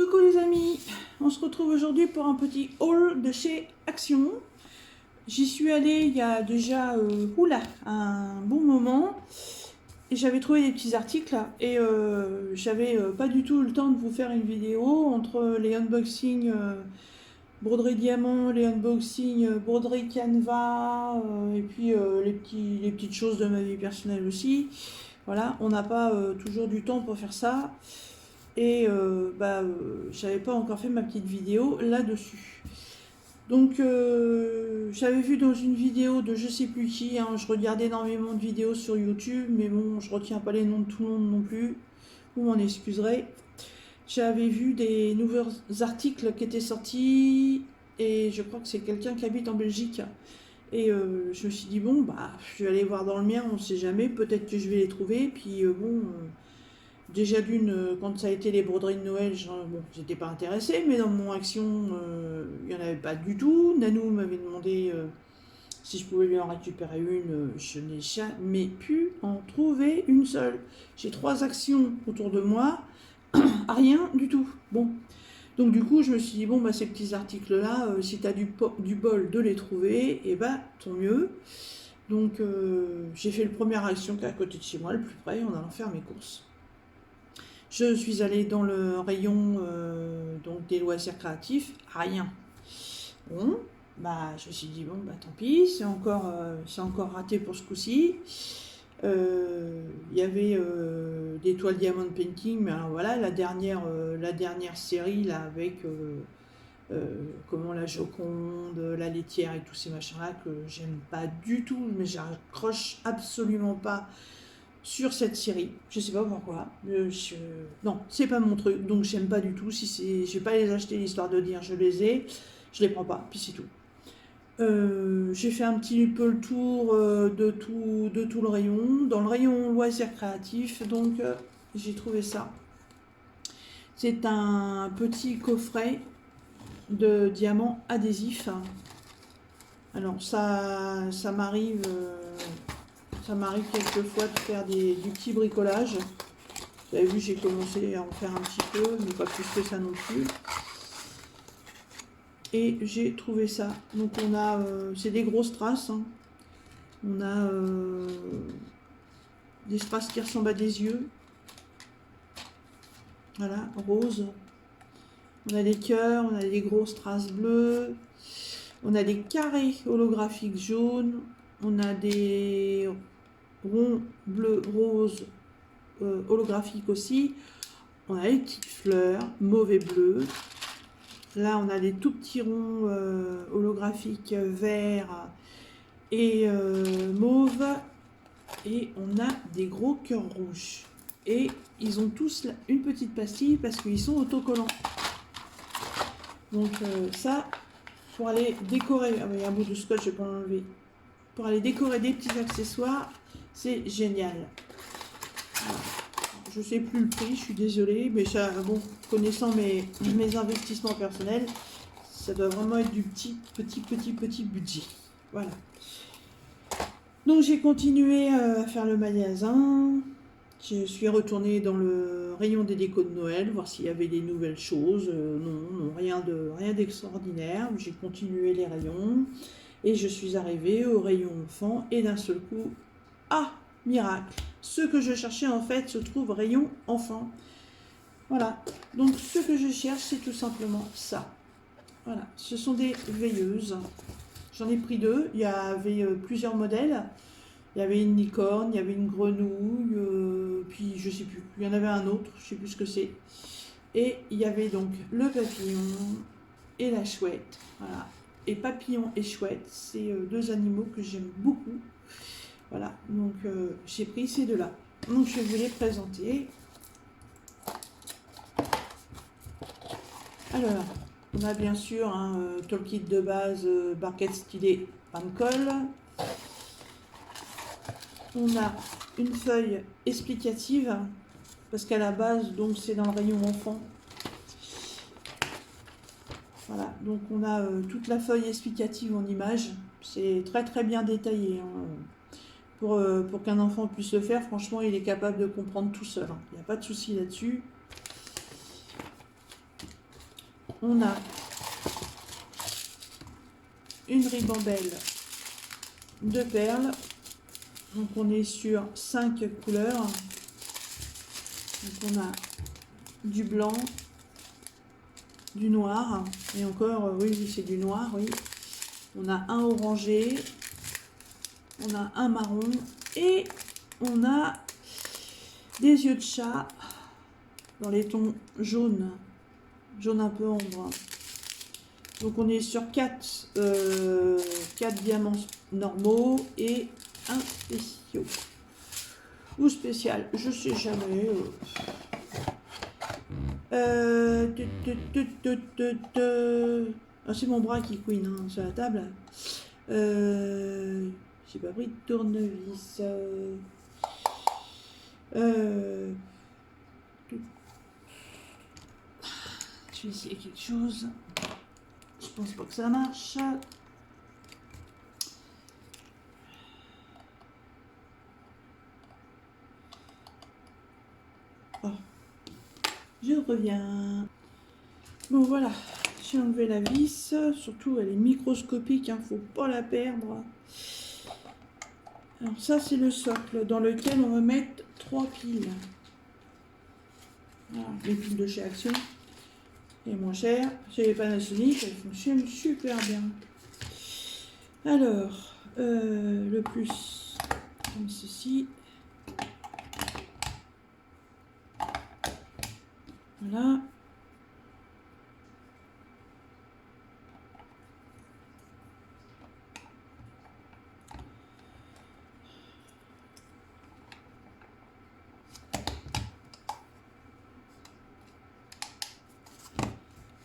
Coucou les amis, on se retrouve aujourd'hui pour un petit haul de chez Action. J'y suis allée il y a déjà un bon moment et j'avais trouvé des petits articles et j'avais pas du tout le temps de vous faire une vidéo entre les unboxings broderie diamant, les unboxings broderie canevas et puis les petites choses de ma vie personnelle aussi. Voilà, on n'a pas toujours du temps pour faire ça. Et j'avais pas encore fait ma petite vidéo là-dessus. Donc j'avais vu dans une vidéo de je sais plus qui, hein, je regarde énormément de vidéos sur YouTube, mais bon, je retiens pas les noms de tout le monde non plus, vous m'en excuserez. J'avais vu des nouveaux articles qui étaient sortis, et je crois que c'est quelqu'un qui habite en Belgique. Et je me suis dit, bon, bah, je vais aller voir dans le mien, on sait jamais, peut-être que je vais les trouver, puis déjà d'une, quand ça a été les broderies de Noël, j'étais pas intéressée, mais dans mon action, il n'y en avait pas du tout. Nanou m'avait demandé si je pouvais lui en récupérer une, je n'ai jamais pu en trouver une seule. J'ai 3 actions autour de moi, rien du tout. Bon, donc du coup, je me suis dit, bon, bah, ces petits articles-là, si tu as du bol de les trouver, et bah, tant mieux. Donc j'ai fait le première action qui est à côté de chez moi, le plus près, en allant faire mes courses. Je suis allée dans le rayon donc des loisirs créatifs, rien. Bon, bah je me suis dit bon bah tant pis, c'est encore raté pour ce coup-ci. Il y avait des toiles Diamond Painting, mais alors voilà la dernière série là avec comment la Joconde, la laitière et tous ces machins là que j'aime pas du tout, mais j'accroche absolument pas sur cette série. Je sais pas pourquoi. Non, c'est pas mon truc, donc j'aime pas du tout. Je vais pas les acheter l'histoire de dire je les ai, je les prends pas, puis c'est tout. J'ai fait un petit peu le tour de tout le rayon. Dans le rayon loisirs créatifs, donc j'ai trouvé ça. C'est un petit coffret de diamants adhésifs. Alors ça m'arrive. Ça m'arrive quelquefois de faire du petit bricolage. Vous avez vu, j'ai commencé à en faire un petit peu, mais pas plus que ça non plus. Et j'ai trouvé ça. Donc on a, c'est des grosses strass. Hein. On a des strass qui ressemblent à des yeux. Voilà, rose. On a des cœurs, on a des grosses strass bleues. On a des carrés holographiques jaunes. On a des ronds bleus, roses, holographiques aussi. On a les petites fleurs mauve et bleu. Là on a des tout petits ronds holographiques verts et mauve, et on a des gros cœurs rouges, et ils ont tous une petite pastille parce qu'ils sont autocollants. Donc ça, pour aller décorer, ah oui, un bout de scotch, je vais pas l'enlever, pour aller décorer des petits accessoires, c'est génial. Voilà. Je sais plus le prix, je suis désolée, mais ça, bon, connaissant mes investissements personnels, ça doit vraiment être du petit budget. Voilà. Donc j'ai continué à faire le magasin. Je suis retournée dans le rayon des décos de Noël, voir s'il y avait des nouvelles choses. Non, rien d'extraordinaire. J'ai continué les rayons et je suis arrivée au rayon enfant, et d'un seul coup, ah, miracle, ce que je cherchais en fait se trouve rayon enfant. Voilà, donc ce que je cherche, c'est tout simplement ça. Voilà, ce sont des veilleuses. J'en ai pris 2, il y avait plusieurs modèles. Il y avait une licorne, il y avait une grenouille, puis je sais plus, il y en avait un autre, je sais plus ce que c'est. Et il y avait donc le papillon et la chouette. Voilà, et papillon et chouette, c'est 2 animaux que j'aime beaucoup. Voilà, donc j'ai pris ces 2-là. Donc je vais vous les présenter. Alors, on a bien sûr un toolkit de base, barquette stylet, pain de colle. On a une feuille explicative, parce qu'à la base, donc c'est dans le rayon enfant. Voilà, donc on a toute la feuille explicative en images. C'est très bien détaillé. Hein. Pour qu'un enfant puisse le faire, franchement, il est capable de comprendre tout seul. Il n'y a pas de souci là-dessus. on a une ribambelle de perles. Donc on est sur 5 couleurs. Donc on a du blanc, du noir, et encore, oui, c'est du noir, oui. On a un orangé, on a un marron, et on a des yeux de chat dans les tons jaunes, jaune un peu ombre. Donc on est sur 4 diamants normaux et un spéciaux. Ou spécial, je sais jamais. Ah, c'est mon bras qui couine hein, sur la table. J'ai pas pris de tournevis. Je vais essayer quelque chose. Je pense pas que ça marche. Oh. Je reviens. Bon voilà, j'ai enlevé la vis. Surtout elle est microscopique, hein, faut pas la perdre. Alors ça c'est le socle dans lequel on va mettre 3 piles. Voilà, les piles de chez Action. Et moins cher. Chez les Panasonic, elles fonctionnent super bien. Alors, le plus comme ceci. Voilà.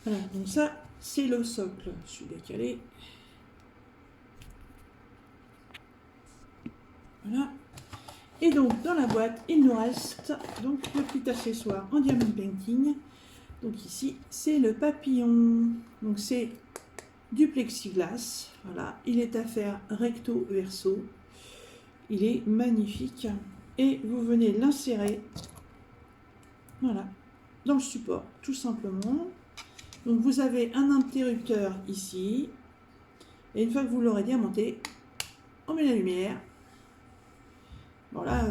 Voilà, donc ça, c'est le socle. Je suis décalé. Voilà. Et donc, dans la boîte, il nous reste donc le petit accessoire en diamond painting. Donc ici, c'est le papillon. Donc c'est du plexiglas. Voilà, il est à faire recto verso. Il est magnifique. Et vous venez l'insérer, voilà, dans le support, tout simplement. Donc vous avez un interrupteur ici. Et une fois que vous l'aurez diamanté, on met la lumière. Voilà.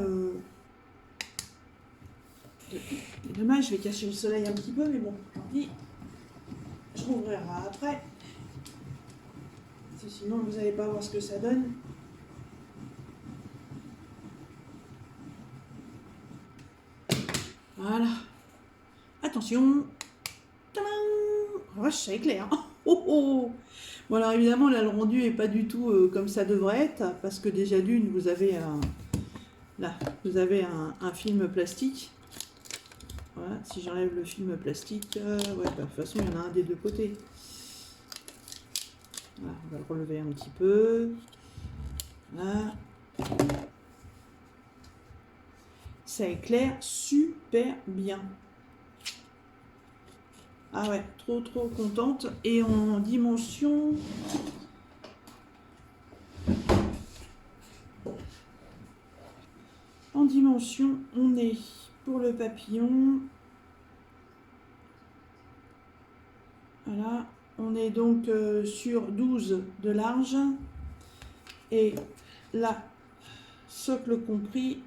C'est dommage, je vais cacher le soleil un petit peu, mais bon, tant pis. Je rouvrirai après. Sinon, vous n'allez pas voir ce que ça donne. Voilà. Attention. Tadam! Oh, ça éclaire. Oh, oh. Bon, alors évidemment, là, le rendu n'est pas du tout comme ça devrait être, parce que déjà d'une, vous avez un film plastique. Voilà, si j'enlève le film plastique, ouais, bah, de toute façon, il y en a un des deux côtés. Voilà, on va le relever un petit peu. Voilà. Ça éclaire super bien. Ah ouais, trop contente. Et en dimension... En dimension, on est pour le papillon. Voilà, on est donc sur 12 de large. Et là, socle compris,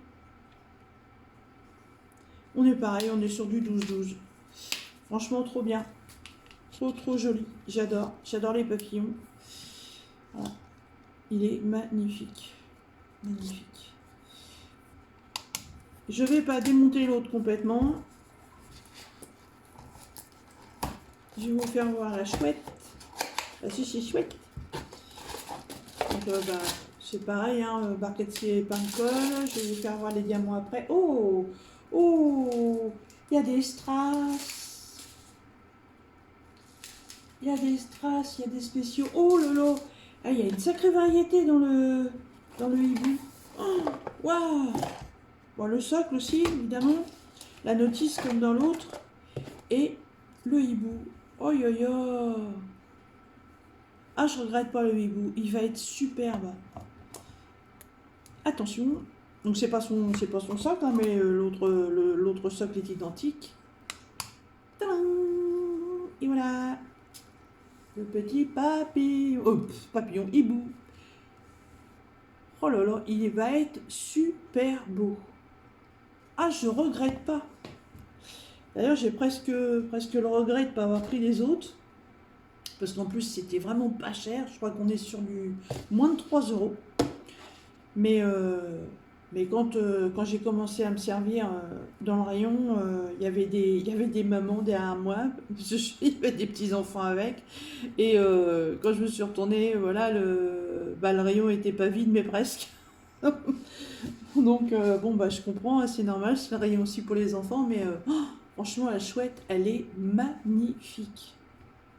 on est pareil, on est sur du 12-12. Franchement, trop bien. Trop joli. J'adore les papillons. Voilà. Il est magnifique. Magnifique. Je vais pas démonter l'autre complètement. Je vais vous faire voir la chouette. Ah si, c'est chouette. Donc, bah, c'est pareil, hein, barquetier pain-colle. Je vais vous faire voir les diamants après. Oh, oh, il y a des strass. Il y a des strass, il y a des spéciaux. Oh lolo, ah, il y a une sacrée variété dans le hibou. Oh, waouh. Bon, le socle aussi, évidemment. La notice comme dans l'autre. Et le hibou. Oh yo yo. Ah, je regrette pas le hibou. Il va être superbe. Attention. Donc c'est pas son socle, hein, mais l'autre socle est identique. Tadam. Et voilà. le petit papillon, papillon hibou. Oh là là, il va être super beau. Ah, je regrette pas. D'ailleurs, j'ai presque le regret de ne pas avoir pris les autres. Parce qu'en plus, c'était vraiment pas cher. Je crois qu'on est sur du moins de 3 euros. Mais quand j'ai commencé à me servir dans le rayon, il y avait des mamans derrière moi. Il y avait des petits-enfants avec. Et quand je me suis retournée, voilà, le rayon était pas vide, mais presque. Donc, bon, bah, je comprends, hein, c'est normal, c'est le rayon aussi pour les enfants, mais franchement, la chouette, elle est magnifique.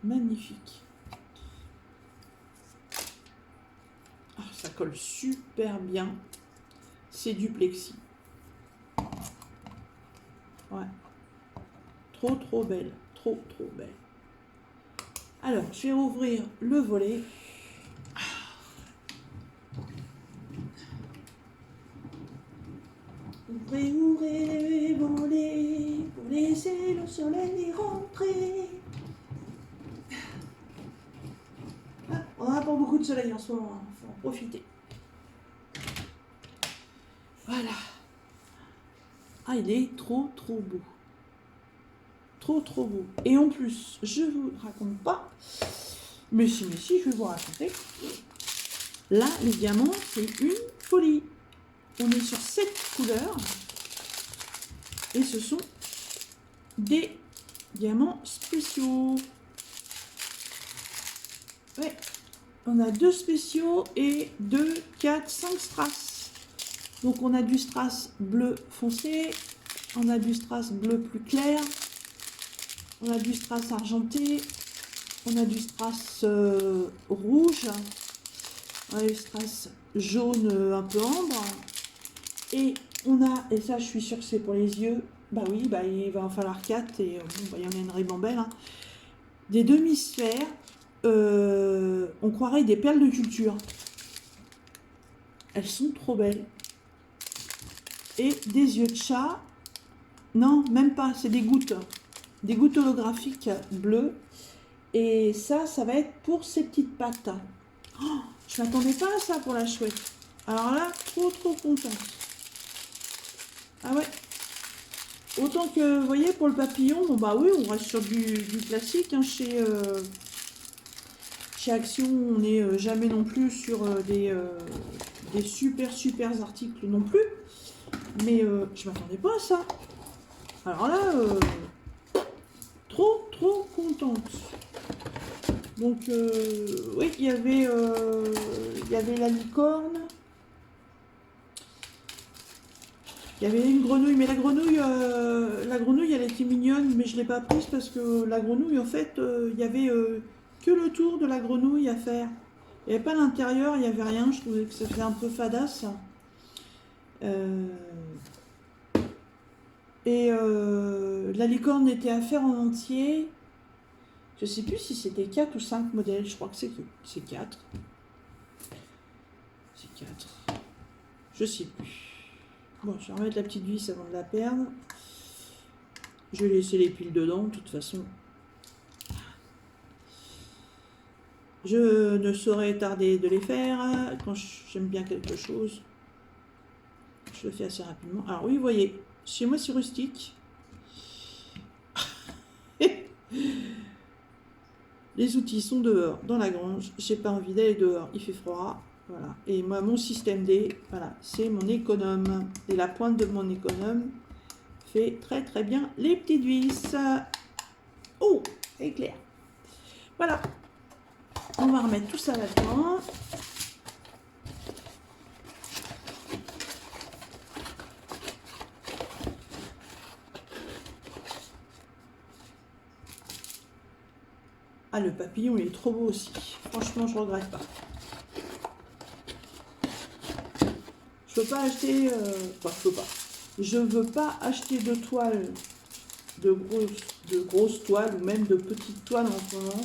Magnifique. Ah, ça colle super bien. C'est du plexi. Ouais. Trop, trop belle. Trop, trop belle. Alors, je vais rouvrir le volet. Ouvrez, ouvrez les volets pour laisser le soleil rentrer. Ah, on n'a pas beaucoup de soleil en ce moment, il faut en profiter. Voilà. Ah, il est trop, trop beau. Trop, trop beau. Et en plus, je vous raconte pas, mais si, je vais vous raconter. Là, les diamants, c'est une folie. On est sur 7 couleurs. Et ce sont des diamants spéciaux. Ouais. On a 2 spéciaux et 2, 4, 5 strass. Donc on a du strass bleu foncé. On a du strass bleu plus clair. On a du strass argenté. On a du strass rouge. On a du strass jaune un peu ambre. Et on a, et ça je suis sûre que c'est pour les yeux, bah oui, bah il va en falloir 4 et bon, bah, il y en a une ribambelle. Hein. Des demi-sphères, on croirait des perles de culture. Elles sont trop belles. Et des yeux de chat, non, même pas, c'est des gouttes holographiques bleues. Et ça va être pour ces petites pattes. Oh, je m'attendais pas à ça pour la chouette. Alors là, trop, trop contente. Ah ouais. Autant que, vous voyez, pour le papillon, bon bah oui, on reste sur du classique. Hein, chez Action, on n'est jamais non plus sur des super articles non plus. Mais je m'attendais pas à ça. Alors là, trop, trop contente. Donc, oui, il y avait la licorne. Il y avait une grenouille, mais la grenouille, elle était mignonne, mais je ne l'ai pas prise parce que la grenouille, en fait, il y avait que le tour de la grenouille à faire. Il n'y avait pas l'intérieur, il n'y avait rien, je trouvais que ça faisait un peu fadasse. La licorne était à faire en entier. Je ne sais plus si c'était 4 ou 5 modèles, je crois que c'est 4. C'est 4. Je ne sais plus. Bon, je vais remettre la petite vis avant de la perdre. Je vais laisser les piles dedans, de toute façon. Je ne saurais tarder de les faire. Quand j'aime bien quelque chose, je le fais assez rapidement. Alors oui, vous voyez, chez moi c'est rustique. Les outils sont dehors, dans la grange. J'ai pas envie d'aller dehors, il fait froid. Voilà. Et moi, mon système D, voilà, c'est mon économe. Et la pointe de mon économe fait très très bien les petites vis. Oh, éclair. Voilà. On va remettre tout ça là-dedans. Ah, le papillon, il est trop beau aussi. Franchement, je regrette pas. Je peux pas acheter... Je veux pas acheter de toiles, de grosses toiles ou même de petites toiles en ce moment.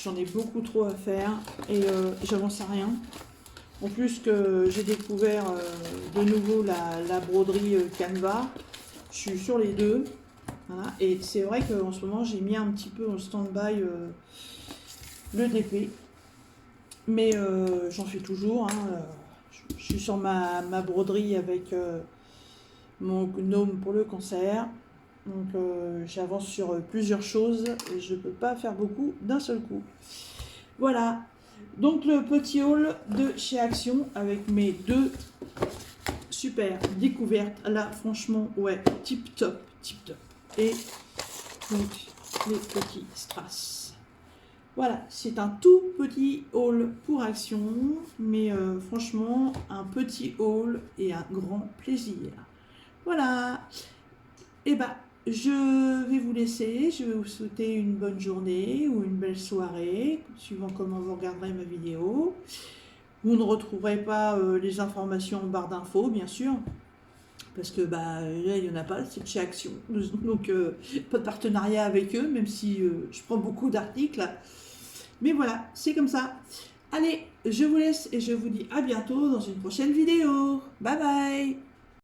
J'en ai beaucoup trop à faire et j'avance à rien. En plus que j'ai découvert de nouveau la broderie Canva. Je suis sur les deux. Voilà. Et c'est vrai qu'en ce moment, j'ai mis un petit peu en stand-by le DP. Mais j'en fais toujours. Hein. Je suis sur ma broderie avec mon gnome pour le cancer. Donc j'avance sur plusieurs choses et je ne peux pas faire beaucoup d'un seul coup. Voilà. Donc le petit haul de chez Action avec mes 2 super découvertes. Là franchement ouais, tip top, tip top. Et donc les petits strass. Voilà, c'est un tout petit haul pour Action, mais franchement, un petit haul et un grand plaisir. Voilà, et ben, je vais vous laisser, je vais vous souhaiter une bonne journée ou une belle soirée, suivant comment vous regarderez ma vidéo. Vous ne retrouverez pas les informations en barre d'infos, bien sûr, parce que bah, là, il n'y en a pas, c'est de chez Action. Donc, pas de partenariat avec eux, même si je prends beaucoup d'articles. Mais voilà, c'est comme ça. Allez, je vous laisse et je vous dis à bientôt dans une prochaine vidéo. Bye bye!